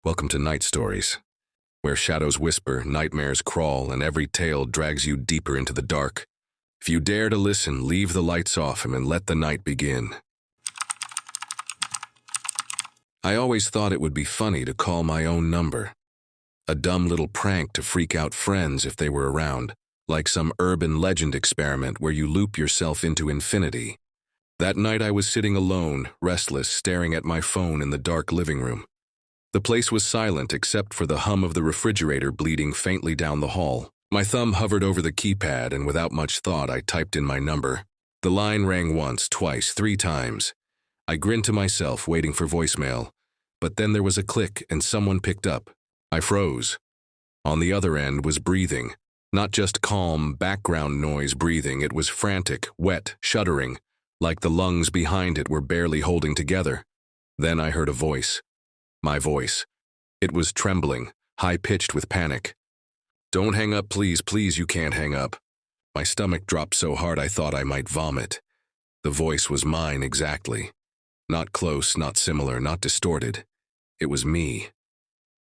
Welcome to Night Stories, where shadows whisper, nightmares crawl, and every tale drags you deeper into the dark. If you dare to listen, leave the lights off and let the night begin. I always thought it would be funny to call my own number. A dumb little prank to freak out friends if they were around, like some urban legend experiment where you loop yourself into infinity. That night I was sitting alone, restless, staring at my phone in the dark living room. The place was silent except for the hum of the refrigerator bleeding faintly down the hall. My thumb hovered over the keypad and without much thought I typed in my number. The line rang once, twice, 3 times. I grinned to myself, waiting for voicemail. But then there was a click and someone picked up. I froze. On the other end was breathing. Not just calm, background noise breathing, it was frantic, wet, shuddering, like the lungs behind it were barely holding together. Then I heard a voice. My voice. It was trembling, high-pitched with panic. "Don't hang up, please, please, you can't hang up." My stomach dropped so hard I thought I might vomit. The voice was mine exactly. Not close, not similar, not distorted. It was me.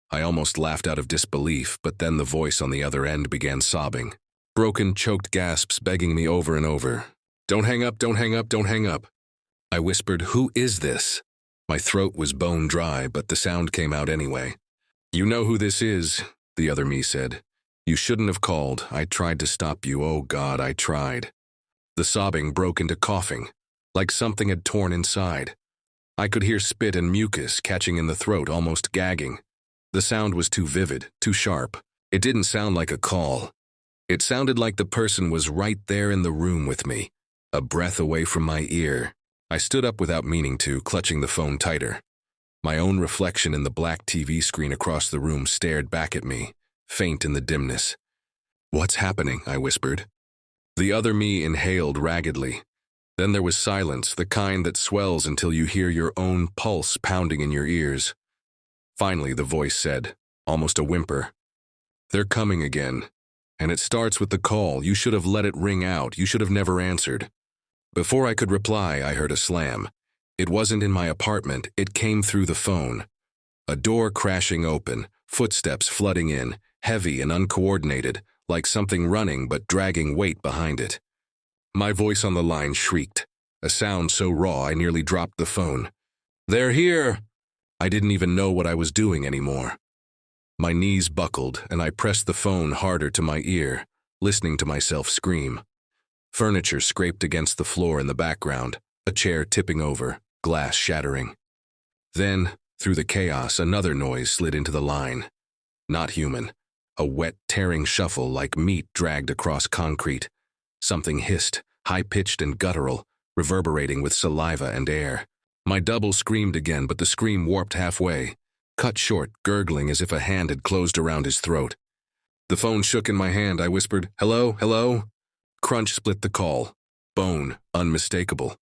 I almost laughed out of disbelief, but then the voice on the other end began sobbing. Broken, choked gasps begging me over and over. "Don't hang up, don't hang up, don't hang up." I whispered, "Who is this?" My throat was bone dry, but the sound came out anyway. "You know who this is," the other me said. "You shouldn't have called. I tried to stop you. Oh God, I tried." The sobbing broke into coughing, like something had torn inside. I could hear spit and mucus catching in the throat, almost gagging. The sound was too vivid, too sharp. It didn't sound like a call. It sounded like the person was right there in the room with me, a breath away from my ear. I stood up without meaning to, clutching the phone tighter. My own reflection in the black TV screen across the room stared back at me, faint in the dimness. "What's happening?" I whispered. The other me inhaled raggedly. Then there was silence, the kind that swells until you hear your own pulse pounding in your ears. Finally, the voice said, almost a whimper, "They're coming again. And it starts with the call. You should have let it ring out. You should have never answered." Before I could reply, I heard a slam. It wasn't in my apartment, it came through the phone. A door crashing open, footsteps flooding in, heavy and uncoordinated, like something running but dragging weight behind it. My voice on the line shrieked, a sound so raw I nearly dropped the phone. "They're here!" I didn't even know what I was doing anymore. My knees buckled, and I pressed the phone harder to my ear, listening to myself scream. Furniture scraped against the floor in the background, a chair tipping over, glass shattering. Then, through the chaos, another noise slid into the line. Not human. A wet, tearing shuffle like meat dragged across concrete. Something hissed, high-pitched and guttural, reverberating with saliva and air. My double screamed again, but the scream warped halfway, cut short, gurgling as if a hand had closed around his throat. The phone shook in my hand. I whispered, "Hello, hello?" Crunch split the call. Bone, unmistakable.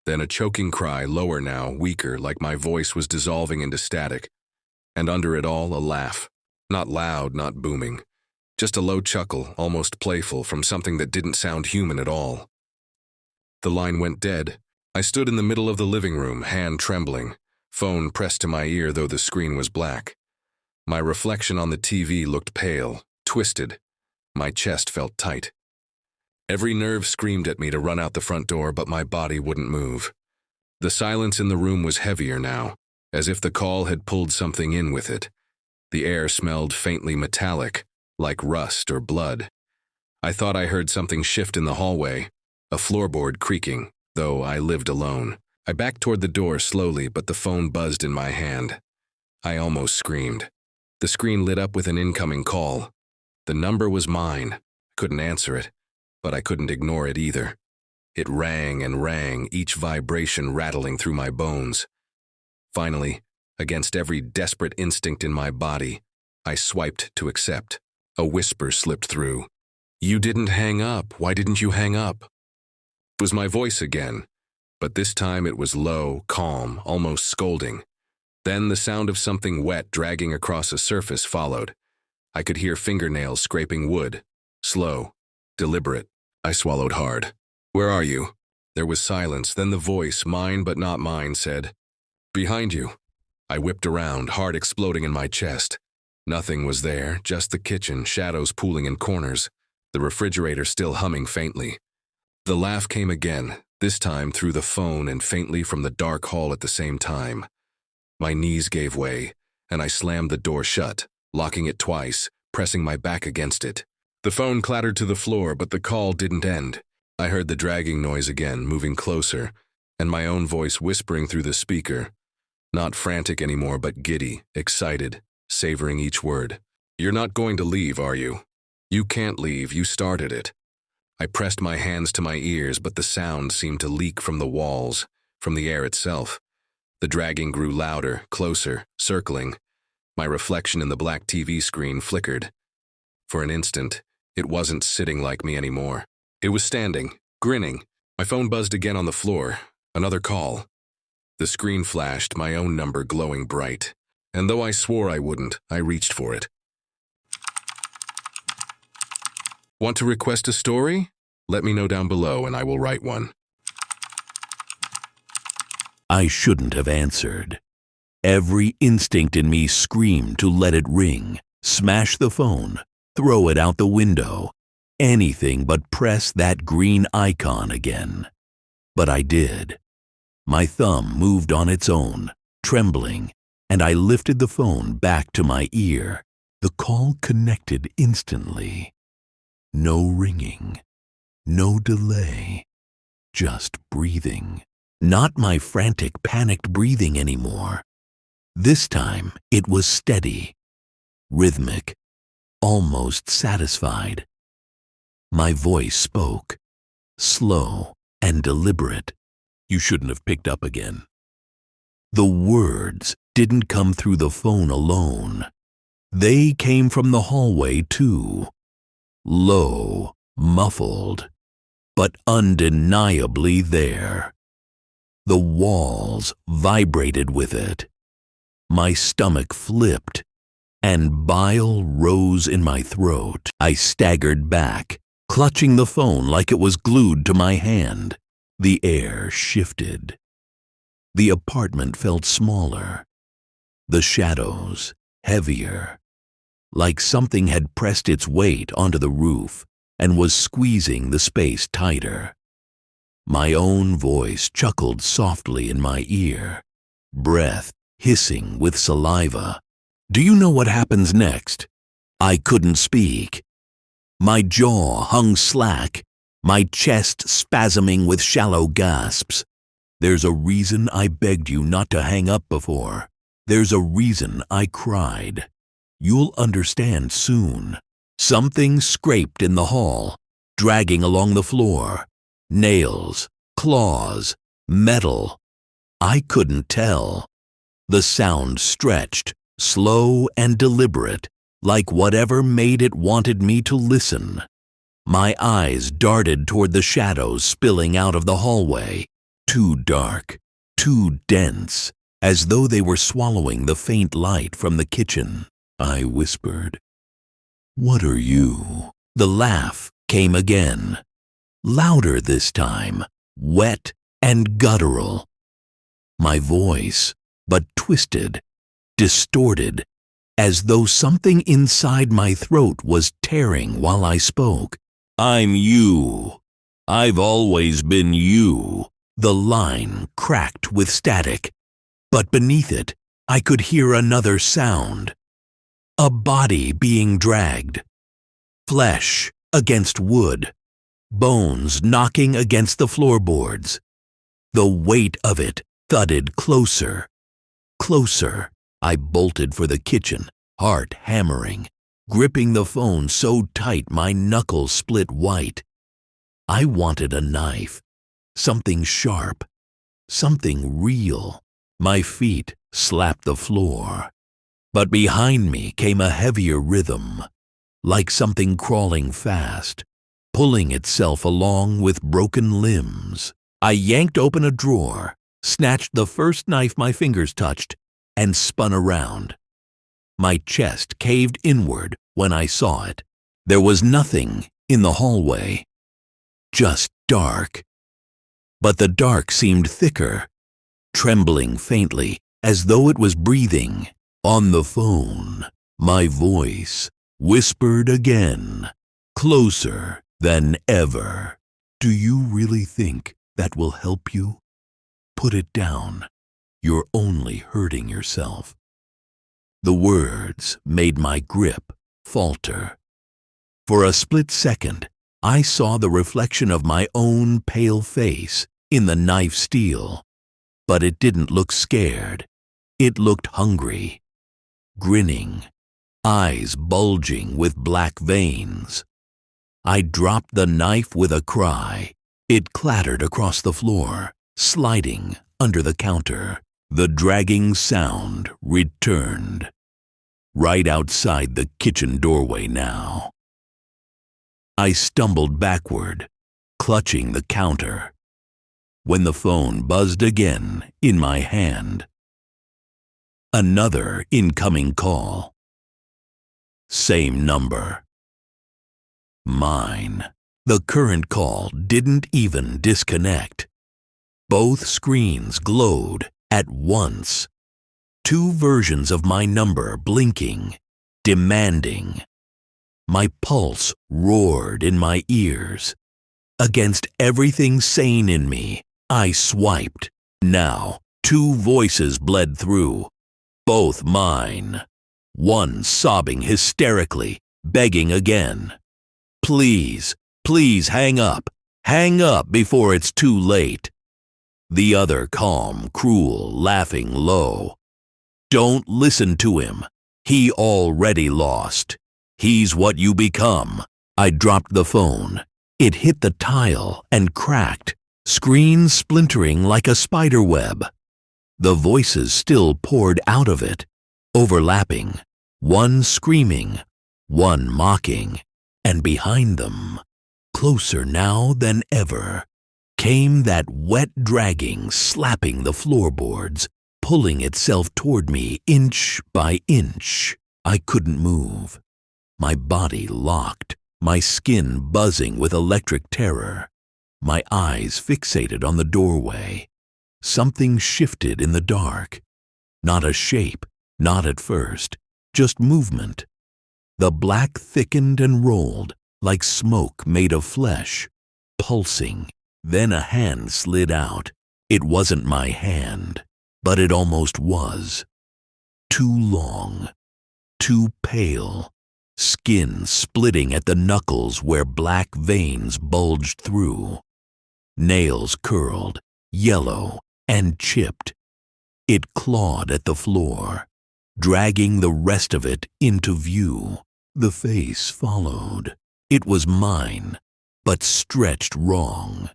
Then a choking cry, lower now, weaker, like my voice was dissolving into static. And under it all, a laugh. Not loud, not booming. Just a low chuckle, almost playful, from something that didn't sound human at all. The line went dead. I stood in the middle of the living room, hand trembling, phone pressed to my ear though the screen was black. My reflection on the TV looked pale, twisted. My chest felt tight. Every nerve screamed at me to run out the front door, but my body wouldn't move. The silence in the room was heavier now, as if the call had pulled something in with it. The air smelled faintly metallic, like rust or blood. I thought I heard something shift in the hallway, a floorboard creaking, though I lived alone. I backed toward the door slowly, but the phone buzzed in my hand. I almost screamed. The screen lit up with an incoming call. The number was mine. I couldn't answer it. But I couldn't ignore it either. It rang and rang, each vibration rattling through my bones. Finally, against every desperate instinct in my body, I swiped to accept. A whisper slipped through. "You didn't hang up. Why didn't you hang up?" It was my voice again, but this time it was low, calm, almost scolding. Then the sound of something wet dragging across a surface followed. I could hear fingernails scraping wood. Slow. Deliberate. I swallowed hard. "Where are you?" There was silence, then the voice, mine but not mine, said, "Behind you." I whipped around, heart exploding in my chest. Nothing was there, just the kitchen, shadows pooling in corners, the refrigerator still humming faintly. The laugh came again, this time through the phone and faintly from the dark hall at the same time. My knees gave way, and I slammed the door shut, locking it twice, pressing my back against it. The phone clattered to the floor, but the call didn't end. I heard the dragging noise again, moving closer, and my own voice whispering through the speaker. Not frantic anymore, but giddy, excited, savoring each word. "You're not going to leave, are you? You can't leave, you started it." I pressed my hands to my ears, but the sound seemed to leak from the walls, from the air itself. The dragging grew louder, closer, circling. My reflection in the black TV screen flickered. For an instant, it wasn't sitting like me anymore. It was standing, grinning. My phone buzzed again on the floor. Another call. The screen flashed, my own number glowing bright. And though I swore I wouldn't, I reached for it. "Want to request a story? Let me know down below and I will write one." I shouldn't have answered. Every instinct in me screamed to let it ring, smash the phone, throw it out the window, anything but press that green icon again. But I did. My thumb moved on its own, trembling, and I lifted the phone back to my ear. The call connected instantly. No ringing, no delay, just breathing. Not my frantic, panicked breathing anymore. This time it was steady, rhythmic, almost satisfied. My voice spoke, slow and deliberate. "You shouldn't have picked up again." The words didn't come through the phone alone. They came from the hallway too. Low, muffled, but undeniably there. The walls vibrated with it. My stomach flipped, and bile rose in my throat. I staggered back, clutching the phone like it was glued to my hand. The air shifted. The apartment felt smaller. The shadows heavier, like something had pressed its weight onto the roof and was squeezing the space tighter. My own voice chuckled softly in my ear, breath hissing with saliva. "Do you know what happens next?" I couldn't speak. My jaw hung slack, my chest spasming with shallow gasps. "There's a reason I begged you not to hang up before. There's a reason I cried. You'll understand soon." Something scraped in the hall, dragging along the floor. Nails, claws, metal. I couldn't tell. The sound stretched, slow and deliberate, like whatever made it wanted me to listen. My eyes darted toward the shadows spilling out of the hallway, too dark, too dense, as though they were swallowing the faint light from the kitchen. I whispered, "What are you?" The laugh came again. Louder this time, wet and guttural. My voice, but twisted, distorted, as though something inside my throat was tearing while I spoke. "I'm you. I've always been you." The line cracked with static, but beneath it, I could hear another sound. A body being dragged. Flesh against wood. Bones knocking against the floorboards. The weight of it thudded closer. Closer. I bolted for the kitchen, heart hammering, gripping the phone so tight my knuckles split white. I wanted a knife, something sharp, something real. My feet slapped the floor, but behind me came a heavier rhythm, like something crawling fast, pulling itself along with broken limbs. I yanked open a drawer, snatched the first knife my fingers touched, and spun around. My chest caved inward when I saw it. There was nothing in the hallway, just dark. But the dark seemed thicker, trembling faintly, as though it was breathing. On the phone, my voice whispered again, closer than ever. Do you really think that will help you? Put it down. You're only hurting yourself. The words made my grip falter. For a split second, I saw the reflection of my own pale face in the knife steel. But it didn't look scared. It looked hungry, grinning, eyes bulging with black veins. I dropped the knife with a cry. It clattered across the floor, sliding under the counter. The dragging sound returned. Right outside the kitchen doorway now. I stumbled backward, clutching the counter, when the phone buzzed again in my hand. Another incoming call. Same number. Mine. The current call didn't even disconnect. Both screens glowed at once. Two versions of my number blinking, demanding. My pulse roared in my ears. Against everything sane in me, I swiped. Now, two voices bled through, both mine. One sobbing hysterically, begging again. Please, please hang up. Hang up before it's too late. The other calm, cruel, laughing low. Don't listen to him. He already lost. He's what you become. I dropped the phone. It hit the tile and cracked, screen splintering like a spider web. The voices still poured out of it, overlapping, one screaming, one mocking, and behind them, closer now than ever, came that wet dragging slapping the floorboards, pulling itself toward me inch by inch. I couldn't move. My body locked, my skin buzzing with electric terror, my eyes fixated on the doorway. Something shifted in the dark. Not a shape, not at first, just movement. The black thickened and rolled like smoke made of flesh, pulsing. Then a hand slid out. It wasn't my hand, but it almost was. Too long, too pale, skin splitting at the knuckles where black veins bulged through. Nails curled, yellow, and chipped. It clawed at the floor, dragging the rest of it into view. The face followed. It was mine, but stretched wrong.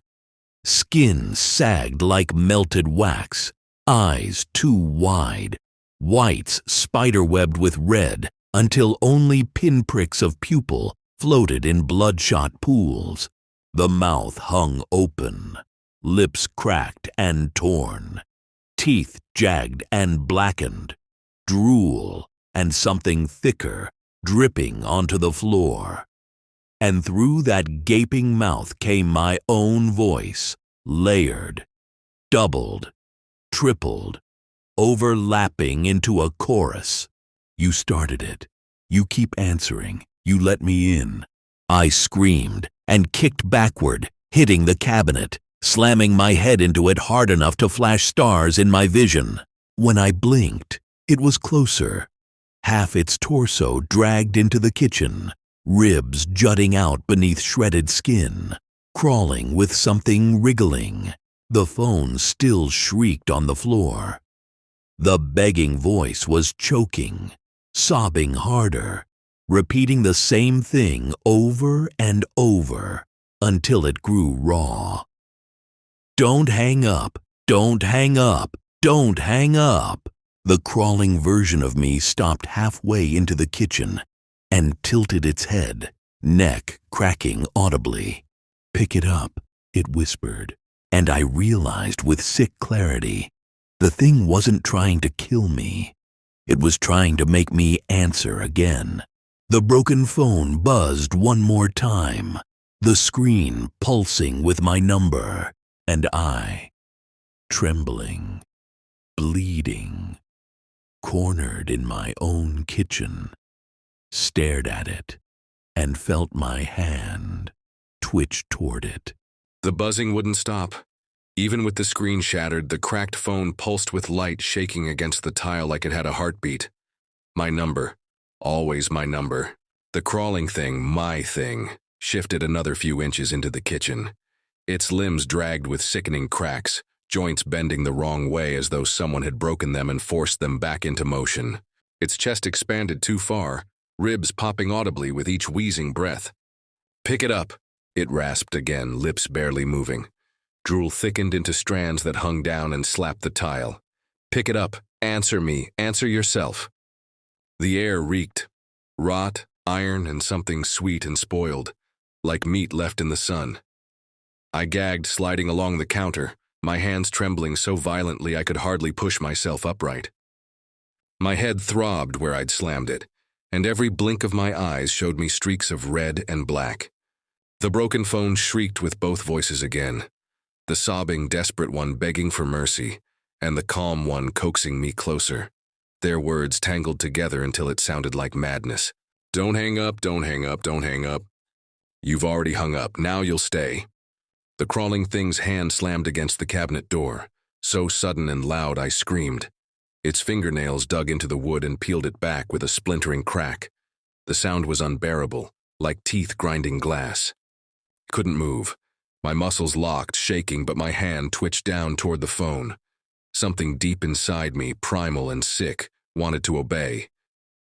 Skin sagged like melted wax, eyes too wide, whites spiderwebbed with red until only pinpricks of pupil floated in bloodshot pools. The mouth hung open, lips cracked and torn, teeth jagged and blackened, drool and something thicker dripping onto the floor. And through that gaping mouth came my own voice, layered, doubled, tripled, overlapping into a chorus. You started it. You keep answering. You let me in. I screamed and kicked backward, hitting the cabinet, slamming my head into it hard enough to flash stars in my vision. When I blinked, it was closer. Half its torso dragged into the kitchen, ribs jutting out beneath shredded skin, crawling with something wriggling. The phone still shrieked on the floor. The begging voice was choking, sobbing harder, repeating the same thing over and over until it grew raw. Don't hang up, don't hang up, don't hang up. The crawling version of me stopped halfway into the kitchen and tilted its head, neck cracking audibly. Pick it up, it whispered, and I realized with sick clarity, the thing wasn't trying to kill me. It was trying to make me answer again. The broken phone buzzed one more time, the screen pulsing with my number, and I, trembling, bleeding, cornered in my own kitchen, stared at it, and felt my hand twitch toward it. The buzzing wouldn't stop. Even with the screen shattered, the cracked phone pulsed with light shaking against the tile like it had a heartbeat. My number. Always my number. The crawling thing, my thing, shifted another few inches into the kitchen. Its limbs dragged with sickening cracks, joints bending the wrong way as though someone had broken them and forced them back into motion. Its chest expanded too far, ribs popping audibly with each wheezing breath. "Pick it up," it rasped again, lips barely moving. Drool thickened into strands that hung down and slapped the tile. "Pick it up. Answer me. Answer yourself." The air reeked. Rot, iron, and something sweet and spoiled, like meat left in the sun. I gagged, sliding along the counter, my hands trembling so violently I could hardly push myself upright. My head throbbed where I'd slammed it, and every blink of my eyes showed me streaks of red and black. The broken phone shrieked with both voices again. The sobbing, desperate one begging for mercy, and the calm one coaxing me closer. Their words tangled together until it sounded like madness. "Don't hang up, don't hang up, don't hang up. You've already hung up, now you'll stay." The crawling thing's hand slammed against the cabinet door, so sudden and loud I screamed. Its fingernails dug into the wood and peeled it back with a splintering crack. The sound was unbearable, like teeth grinding glass. Couldn't move. My muscles locked, shaking, but my hand twitched down toward the phone. Something deep inside me, primal and sick, wanted to obey,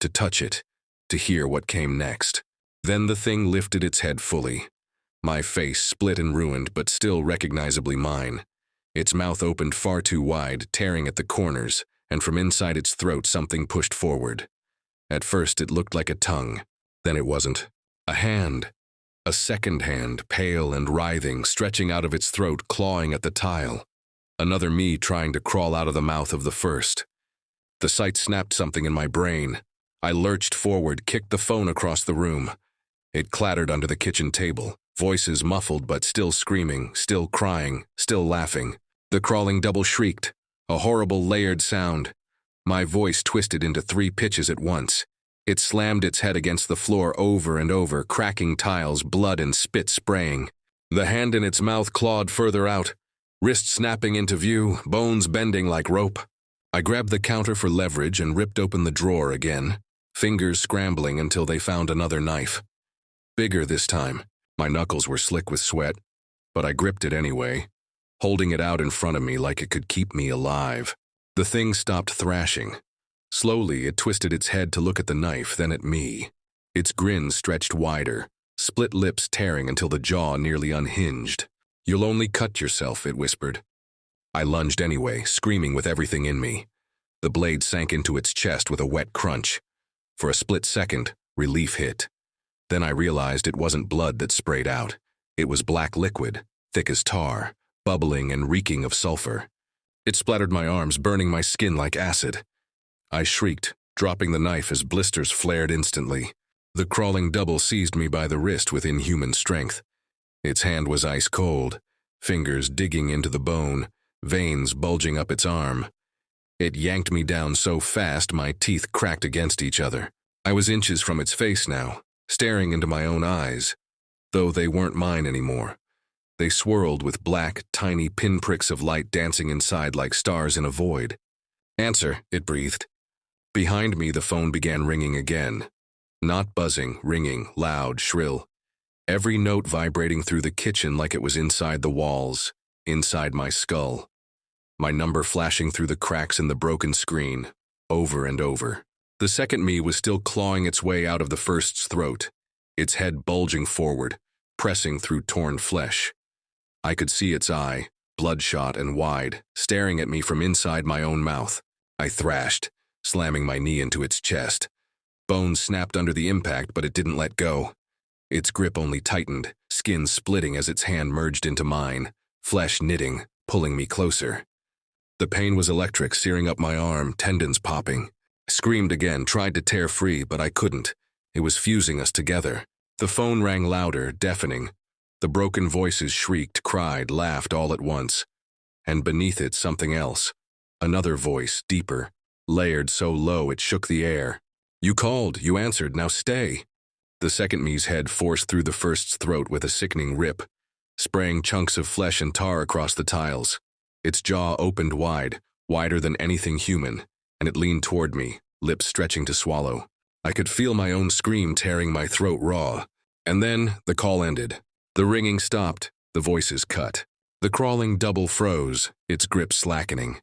to touch it, to hear what came next. Then the thing lifted its head fully. My face split and ruined, but still recognizably mine. Its mouth opened far too wide, tearing at the corners, and from inside its throat something pushed forward. At first it looked like a tongue. Then it wasn't. A hand. A second hand, pale and writhing, stretching out of its throat, clawing at the tile. Another me trying to crawl out of the mouth of the first. The sight snapped something in my brain. I lurched forward, kicked the phone across the room. It clattered under the kitchen table, voices muffled but still screaming, still crying, still laughing. The crawling double shrieked, a horrible layered sound. My voice twisted into 3 pitches at once. It slammed its head against the floor over and over, cracking tiles, blood and spit spraying. The hand in its mouth clawed further out, wrist snapping into view, bones bending like rope. I grabbed the counter for leverage and ripped open the drawer again, fingers scrambling until they found another knife. Bigger this time. My knuckles were slick with sweat, but I gripped it anyway, holding it out in front of me like it could keep me alive. The thing stopped thrashing. Slowly, it twisted its head to look at the knife, then at me. Its grin stretched wider, split lips tearing until the jaw nearly unhinged. "You'll only cut yourself," it whispered. I lunged anyway, screaming with everything in me. The blade sank into its chest with a wet crunch. For a split second, relief hit. Then I realized it wasn't blood that sprayed out. It was black liquid, thick as tar, bubbling and reeking of sulfur. It splattered my arms, burning my skin like acid. I shrieked, dropping the knife as blisters flared instantly. The crawling double seized me by the wrist with inhuman strength. Its hand was ice cold, fingers digging into the bone, veins bulging up its arm. It yanked me down so fast my teeth cracked against each other. I was inches from its face now, staring into my own eyes, though they weren't mine anymore. They swirled with black, tiny pinpricks of light dancing inside like stars in a void. "Answer," it breathed. Behind me, the phone began ringing again. Not buzzing, ringing, loud, shrill. Every note vibrating through the kitchen like it was inside the walls, inside my skull. My number flashing through the cracks in the broken screen, over and over. The second me was still clawing its way out of the first's throat, its head bulging forward, pressing through torn flesh. I could see its eye, bloodshot and wide, staring at me from inside my own mouth. I thrashed, slamming my knee into its chest. Bones snapped under the impact, but it didn't let go. Its grip only tightened, skin splitting as its hand merged into mine, flesh knitting, pulling me closer. The pain was electric, searing up my arm, tendons popping. I screamed again, tried to tear free, but I couldn't. It was fusing us together. The phone rang louder, deafening. The broken voices shrieked, cried, laughed all at once. And beneath it, something else. Another voice, deeper, layered so low it shook the air. "You called, you answered, now stay." The second me's head forced through the first's throat with a sickening rip, spraying chunks of flesh and tar across the tiles. Its jaw opened wide, wider than anything human, and it leaned toward me, lips stretching to swallow. I could feel my own scream tearing my throat raw. And then the call ended. The ringing stopped, the voices cut. The crawling double froze, its grip slackening.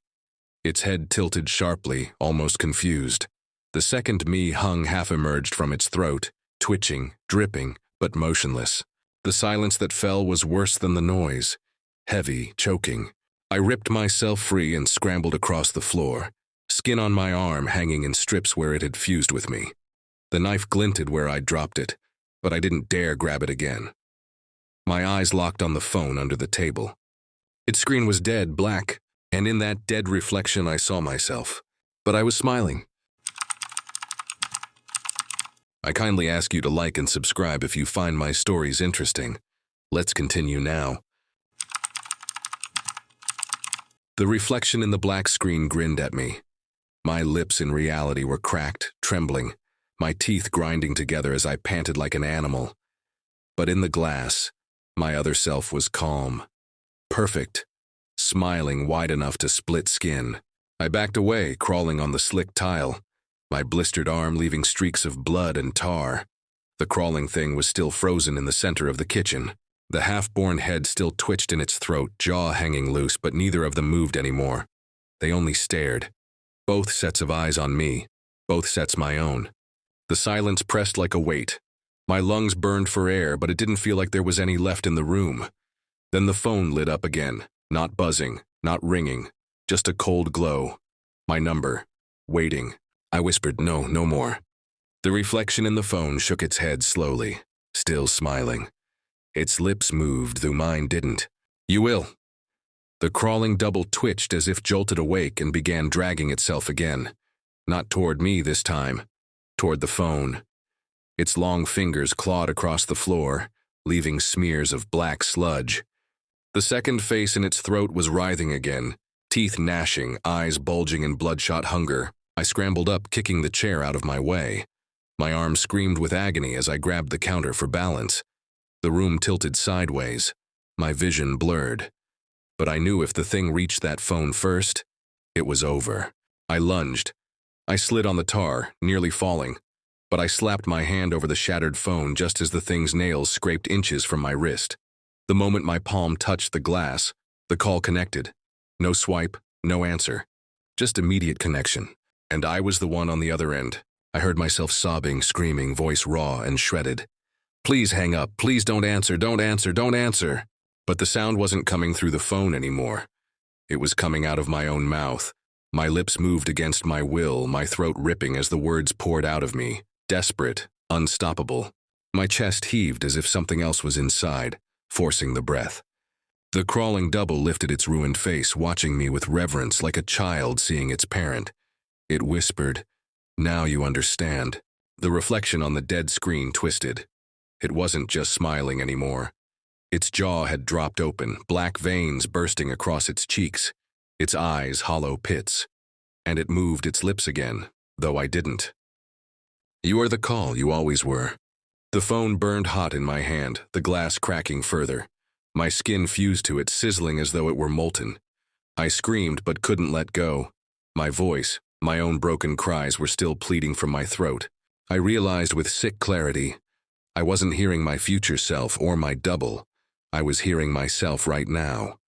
Its head tilted sharply, almost confused. The second me hung half-emerged from its throat, twitching, dripping, but motionless. The silence that fell was worse than the noise. Heavy, choking. I ripped myself free and scrambled across the floor, skin on my arm hanging in strips where it had fused with me. The knife glinted where I'd dropped it, but I didn't dare grab it again. My eyes locked on the phone under the table. Its screen was dead black, and in that dead reflection I saw myself. But I was smiling. I kindly ask you to like and subscribe if you find my stories interesting. Let's continue now. The reflection in the black screen grinned at me. My lips in reality were cracked, trembling, my teeth grinding together as I panted like an animal. But in the glass, my other self was calm, perfect, smiling wide enough to split skin. I backed away, crawling on the slick tile, my blistered arm leaving streaks of blood and tar. The crawling thing was still frozen in the center of the kitchen. The half-born head still twitched in its throat, jaw hanging loose, but neither of them moved anymore. They only stared. Both sets of eyes on me, both sets my own. The silence pressed like a weight. My lungs burned for air, but it didn't feel like there was any left in the room. Then the phone lit up again, not buzzing, not ringing, just a cold glow. My number. Waiting. I whispered, "No, no more." The reflection in the phone shook its head slowly, still smiling. Its lips moved, though mine didn't. "You will." The crawling double twitched as if jolted awake and began dragging itself again. Not toward me this time, toward the phone. Its long fingers clawed across the floor, leaving smears of black sludge. The second face in its throat was writhing again, teeth gnashing, eyes bulging in bloodshot hunger. I scrambled up, kicking the chair out of my way. My arm screamed with agony as I grabbed the counter for balance. The room tilted sideways, my vision blurred. But I knew if the thing reached that phone first, it was over. I lunged. I slid on the tar, nearly falling, but I slapped my hand over the shattered phone just as the thing's nails scraped inches from my wrist. The moment my palm touched the glass, the call connected. No swipe, no answer. Just immediate connection. And I was the one on the other end. I heard myself sobbing, screaming, voice raw and shredded. "Please hang up. Please don't answer, don't answer, don't answer." But the sound wasn't coming through the phone anymore. It was coming out of my own mouth. My lips moved against my will, my throat ripping as the words poured out of me, desperate, unstoppable. My chest heaved as if something else was inside, forcing the breath. The crawling double lifted its ruined face, watching me with reverence like a child seeing its parent. It whispered, "Now you understand." The reflection on the dead screen twisted. It wasn't just smiling anymore. Its jaw had dropped open, black veins bursting across its cheeks, its eyes hollow pits. And it moved its lips again, though I didn't. "You are the call, you always were." The phone burned hot in my hand, the glass cracking further. My skin fused to it, sizzling as though it were molten. I screamed but couldn't let go. My voice, my own broken cries were still pleading from my throat. I realized with sick clarity, I wasn't hearing my future self or my double. I was hearing myself right now.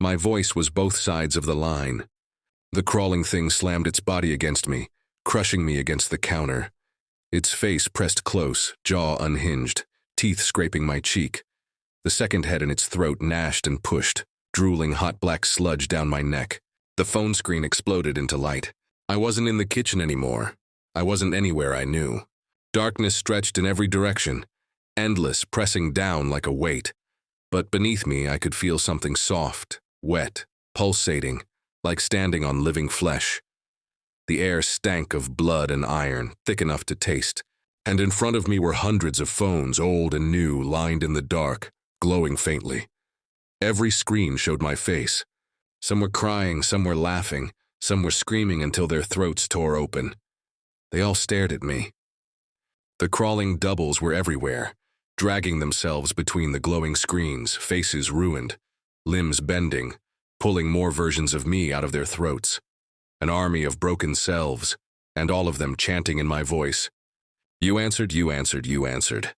My voice was both sides of the line. The crawling thing slammed its body against me, crushing me against the counter. Its face pressed close, jaw unhinged, teeth scraping my cheek. The second head in its throat gnashed and pushed, drooling hot black sludge down my neck. The phone screen exploded into light. I wasn't in the kitchen anymore. I wasn't anywhere I knew. Darkness stretched in every direction, endless, pressing down like a weight. But beneath me I could feel something soft, wet, pulsating, like standing on living flesh. The air stank of blood and iron, thick enough to taste, and in front of me were hundreds of phones, old and new, lined in the dark, glowing faintly. Every screen showed my face. Some were crying, some were laughing, Some were screaming until their throats tore open. They all stared at me. The crawling doubles were everywhere, dragging themselves between the glowing screens, faces ruined, limbs bending, pulling more versions of me out of their throats. An army of broken selves, and all of them chanting in my voice. You answered, you answered, you answered.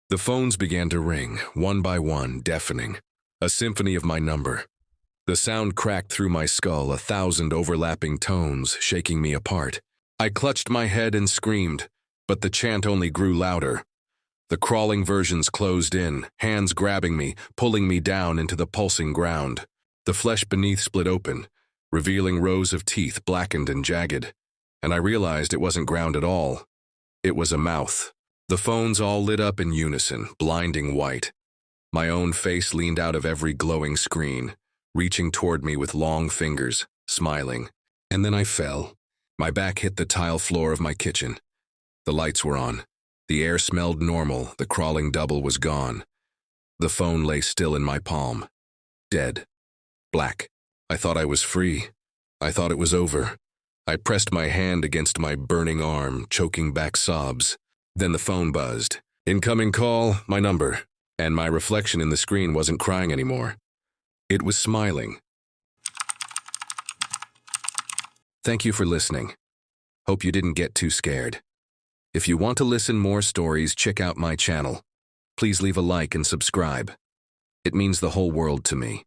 The phones began to ring, one by one, deafening. A symphony of my number. The sound cracked through my skull, 1,000 overlapping tones, shaking me apart. I clutched my head and screamed, but the chant only grew louder. The crawling versions closed in, hands grabbing me, pulling me down into the pulsing ground. The flesh beneath split open, revealing rows of teeth blackened and jagged. And I realized it wasn't ground at all. It was a mouth. The phones all lit up in unison, blinding white. My own face leaned out of every glowing screen, reaching toward me with long fingers, smiling. And then I fell. My back hit the tile floor of my kitchen. The lights were on. The air smelled normal. The crawling double was gone. The phone lay still in my palm. Dead. Black. I thought I was free. I thought it was over. I pressed my hand against my burning arm, choking back sobs. Then the phone buzzed. Incoming call, my number. And my reflection in the screen wasn't crying anymore. It was smiling. Thank you for listening. Hope you didn't get too scared. If you want to listen more stories, check out my channel. Please leave a like and subscribe. It means the whole world to me.